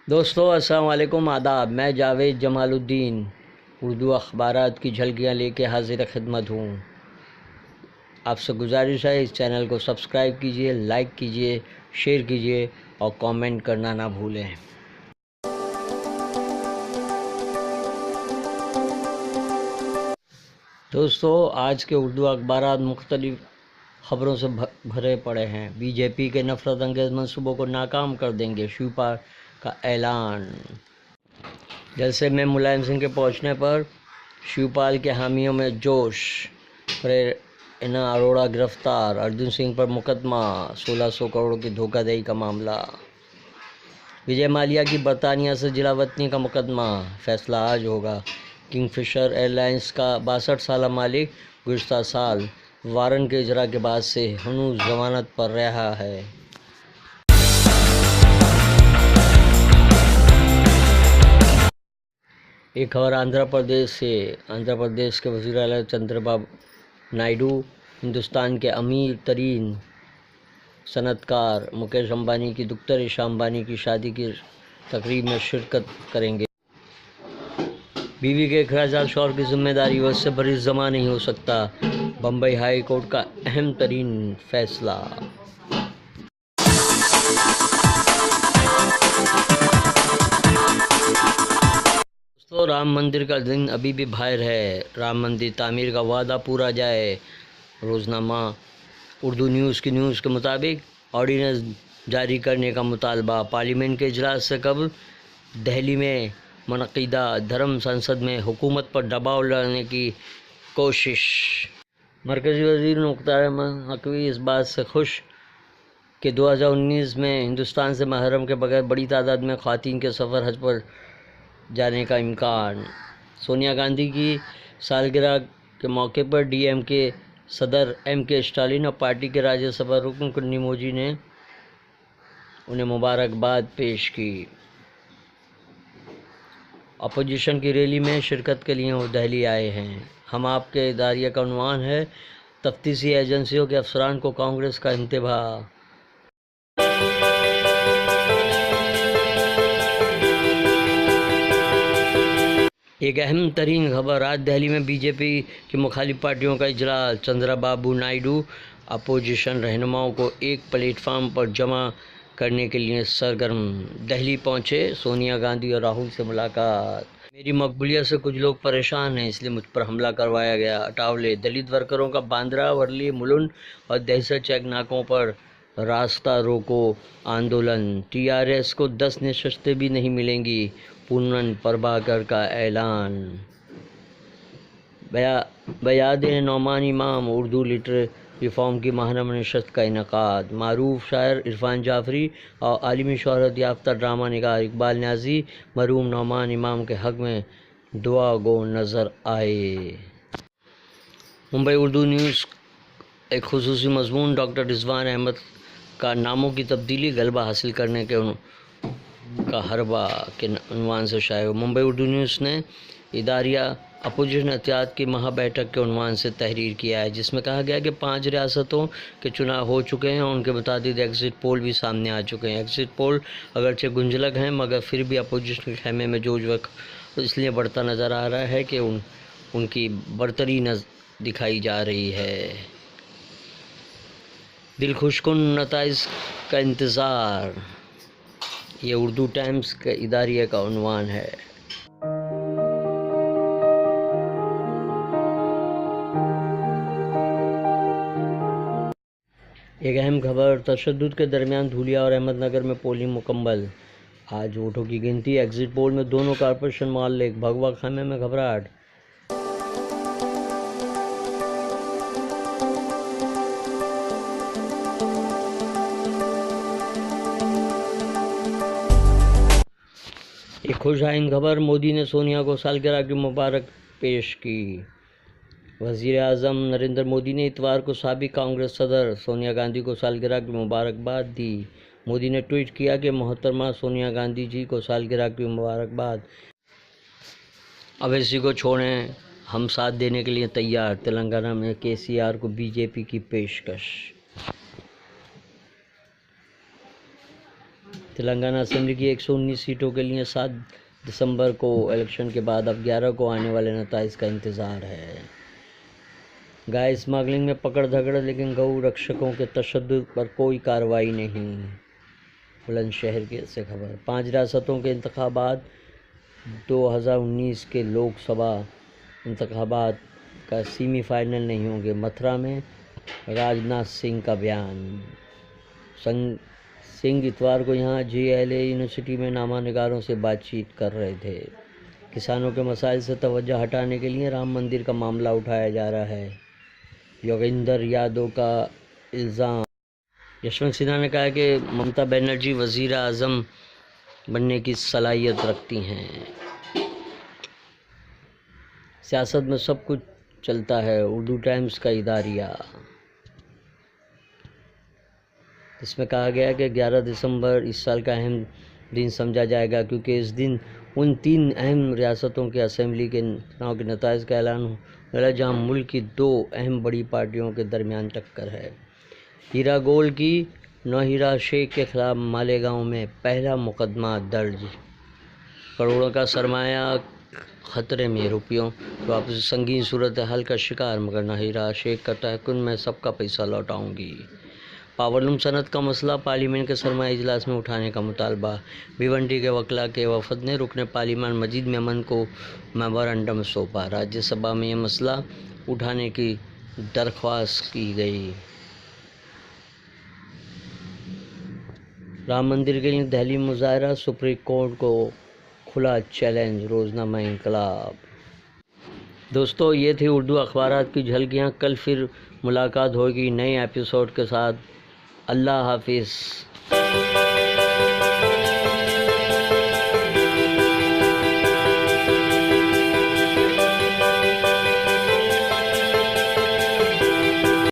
दोस्तों अस्सलाम वालेकुम आदाब। मैं जावेद जमालुद्दीन उर्दू अखबारात की झलकियाँ लेके हाजिर खिदमत हूँ। आपसे गुजारिश है इस चैनल को सब्सक्राइब कीजिए, लाइक कीजिए, शेयर कीजिए और कमेंट करना ना भूलें। दोस्तों आज के उर्दू अखबारात मुख्तलिफ ख़बरों से भरे पड़े हैं। बीजेपी के नफरत अंगेज़ मंसूबों को नाकाम कर देंगे, शिवपाल का ऐलान। जलसे में मुलायम सिंह के पहुंचने पर शिवपाल के हामियों में जोश। प्रेरणा अरोड़ा गिरफ्तार, अर्जुन सिंह पर मुकदमा, 1600 करोड़ की धोखाधड़ी का मामला। विजय माल्या की बरतानिया से जिलावतनी का मुकदमा, फैसला आज होगा। किंगफिशर एयरलाइंस का 62 साल मालिक गुज़श्ता साल वारंट के इजरा के बाद से हनूज जमानत पर रहा है। एक खबर आंध्र प्रदेश से। आंध्र प्रदेश के वज़ीर आला चंद्रबाबू नायडू हिंदुस्तान के अमीर तरीन सनतकार मुकेश अंबानी की दुख्तर ईशा अंबानी की शादी की तकरीब में शिरकत करेंगे। बीवी के अखराजात शौहर की जिम्मेदारी उससे बड़ी जमा नहीं हो सकता, बम्बई हाई कोर्ट का अहम तरीन फैसला। तो राम मंदिर का दिन अभी भी बाहर है। राम मंदिर तामीर का वादा पूरा जाए। रोज़नामा उर्दू न्यूज़ के मुताबिक ऑर्डिनेंस जारी करने का मुतालबा। पार्लियामेंट के इजलास से कबल दिल्ली में मुनक़िदा धर्म संसद में हुकूमत पर दबाव डालने की कोशिश। मरकज़ी वज़ीर मुख्तार अहमद नकवी इस बात से खुश कि 2019 में हिंदुस्तान से महरम के बगैर बड़ी तादाद में ख़वातीन के सफ़र हज पर जाने का इम्कान। सोनिया गांधी की सालगिरह के मौके पर डीएम के सदर एमके स्टालिन और पार्टी के राज्यसभा रुकन कन्निमोझी ने उन्हें मुबारकबाद पेश की। अपोजिशन की रैली में शिरकत के लिए वो दिल्ली आए हैं। हम आपके इदारिया का उन्वान है, तफ्तीशी एजेंसियों के अफसरान को कांग्रेस का इंतबाह। एक अहम तरीन खबर, आज दिल्ली में बीजेपी की मुखालिफ पार्टियों का इजलास। चंद्रबाबू नायडू अपोजिशन रहनुमाओं को एक प्लेटफार्म पर जमा करने के लिए सरगर्म। दिल्ली पहुंचे, सोनिया गांधी और राहुल से मुलाकात। मेरी मकबूलियत से कुछ लोग परेशान हैं, इसलिए मुझ पर हमला करवाया गया। अटावले दलित वर्करों का बांद्रा, वर्ली, मुलुंड और दहशत चेक नाकों पर रास्ता रोको आंदोलन। टीआरएस को 10 नशस्तें भी नहीं मिलेंगी, पूनम प्रभाकर का ऐलान। बयाद नौमान इमाम उर्दू लिटरेरी रिफॉर्म की माहनामा नशस्त का इनकाद। मारूफ शायर इरफान जाफरी और आलिमी शोहरत याफ्ता ड्रामा निगार इकबाल न्याजी मरहूम नौमान इमाम के हक़ में दुआ गो नज़र आए। मुंबई उर्दू न्यूज़ एक खुसूसी मज़मून, डॉक्टर रिजवान अहमद का नामों की तब्दीली गलबा हासिल करने के का हरबा के उन्वान से शाये। मुंबई उर्दू न्यूज़ ने इदारिया अपोजिशन एहतियात की महा बैठक के उन्वान से तहरीर किया है, जिसमें कहा गया कि 5 रियासतों के चुनाव हो चुके हैं और उनके मुताबिक एग्ज़िट पोल भी सामने आ चुके हैं। एग्ज़िट पोल अगरचे गुंजलक हैं, मगर फिर भी अपोजिशन के खेमे में जोश वक्त इसलिए बढ़ता नज़र आ रहा है कि उनकी बरतरी दिखाई जा रही है। दिल खुशकुन नताइज का इंतज़ार, ये उर्दू टाइम्स के इदारिया का उन्वान है। एक अहम खबर, तशद्दुद के दरमियान धूलिया और अहमदनगर में पोलिंग मुकम्मल। आज वोटों की गिनती। एग्जिट पोल में दोनों कॉरपोरेशन मुअल्लिक, भगवा खामे में घबराहट। एक खुशाइन खबर, मोदी ने सोनिया को सालगिरह की मुबारक पेश की। वज़ीर आज़म नरेंद्र मोदी ने इतवार को साबिक़ कांग्रेस सदर सोनिया गांधी को सालगिरह की मुबारकबाद दी। मोदी ने ट्वीट किया कि मोहतरमा सोनिया गांधी जी को सालगिरह की मुबारकबाद। अवैसी को छोड़ें, हम साथ देने के लिए तैयार। तेलंगाना में केसीआर को बीजेपी की पेशकश। तेलंगाना असेंबली की 119 सीटों के लिए 7 दिसंबर को इलेक्शन के बाद अब 11 को आने वाले नताइज का इंतज़ार है। गाय स्मगलिंग में पकड़ धकड़, लेकिन गौ रक्षकों के तशद्दुद पर कोई कार्रवाई नहीं। बुलंदशहर के से खबर। 5 रियासतों के इंतखाबात 2019 के लोकसभा इंतखाबात का सेमीफाइनल नहीं होंगे। मथुरा में राजनाथ सिंह का बयान। सिंह इतवार को यहाँ JLA यूनिवर्सिटी में नामानिगारों से बातचीत कर रहे थे। किसानों के मसाइल से तवज्जो हटाने के लिए राम मंदिर का मामला उठाया जा रहा है। योगेंद्र यादव का इल्ज़ाम। यशवंत सिन्हा ने कहा कि ममता बनर्जी वज़ीर आज़म बनने की सलाहियत रखती हैं। सियासत में सब कुछ चलता है। उर्दू टाइम्स का इदारिया, इसमें कहा गया कि 11 दिसंबर इस साल का अहम दिन समझा जाएगा, क्योंकि इस दिन उन 3 अहम रियासतों के असेंबली के चुनाव के नताइज का ऐलान होगा, जहाँ मुल्क की 2 अहम बड़ी पार्टियों के दरमियान टक्कर है। हीरा गोल्ड की नौहीरा शेख के खिलाफ मालेगांव में पहला मुकदमा दर्ज। करोड़ों का सरमाया खतरे में, रुपयों की वापसी संगीन सूरत हाल का शिकार, मगर नौहीरा शेख का तहकुन मैं सबका पैसा लौटाऊंगी। पावरलूम सनत का मसला पार्लियामेंट के सरमाया इजलास में उठाने का मुतालबा। भिवंडी के वकला के वफद ने रुकने पार्लियामेंट मजीद मेमन को मेमोरेंडम सौंपा। राज्यसभा में यह मसला उठाने की दरख्वास्त की गई। राम मंदिर के लिए दिल्ली मुजाहरा, सुप्रीम कोर्ट को खुला चैलेंज। रोज़नामा इंकलाब। दोस्तों, ये थी उर्दू अखबारात की झलकियाँ। कल फिर मुलाकात होगी नए एपिसोड के साथ। अल्लाह हाफिज़।